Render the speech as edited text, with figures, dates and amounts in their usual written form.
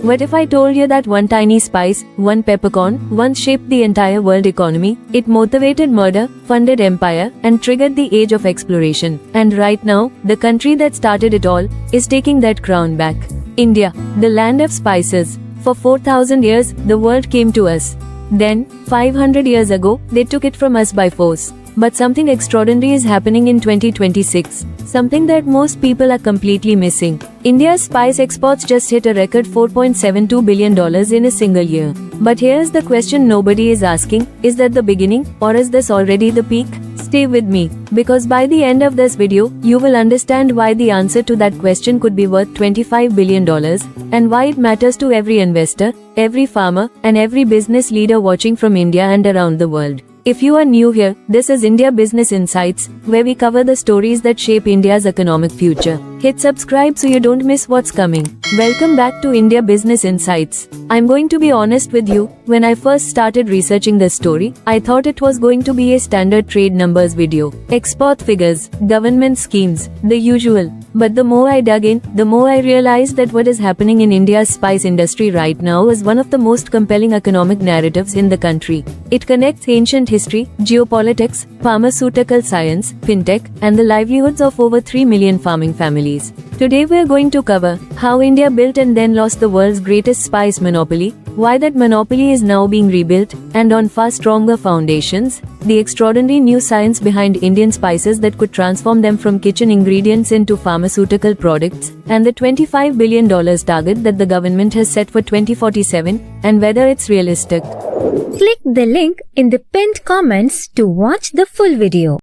What if I told you that one tiny spice, one peppercorn, once shaped the entire world economy? It motivated murder, funded empire, and triggered the age of exploration. And right now, the country that started it all is taking that crown back. India, the land of spices. For 4,000 years, the world came to us. Then, 500 years ago, they took it from us by force. But something extraordinary is happening in 2026. Something that most people are completely missing. India's spice exports just hit a record $4.72 billion in a single year. But here's the question nobody is asking, is that the beginning, or is this already the peak? Stay with me, because by the end of this video, you will understand why the answer to that question could be worth $25 billion, and why it matters to every investor, every farmer, and every business leader watching from India and around the world. If you are new here, this is India Business Insights, where we cover the stories that shape India's economic future. Hit subscribe so you don't miss what's coming. Welcome back to India Business Insights. I'm going to be honest with you, when I first started researching this story, I thought it was going to be a standard trade numbers video. Export figures, government schemes, the usual. But the more I dug in, the more I realized that what is happening in India's spice industry right now is one of the most compelling economic narratives in the country. It connects ancient history, geopolitics, pharmaceutical science, fintech, and the livelihoods of over 3 million farming families. Today we're going to cover how India built and then lost the world's greatest spice monopoly, why that monopoly is now being rebuilt, and on far stronger foundations, the extraordinary new science behind Indian spices that could transform them from kitchen ingredients into pharmaceutical products, and the $25 billion target that the government has set for 2047, and whether it's realistic. Click the link in the pinned comments to watch the full video.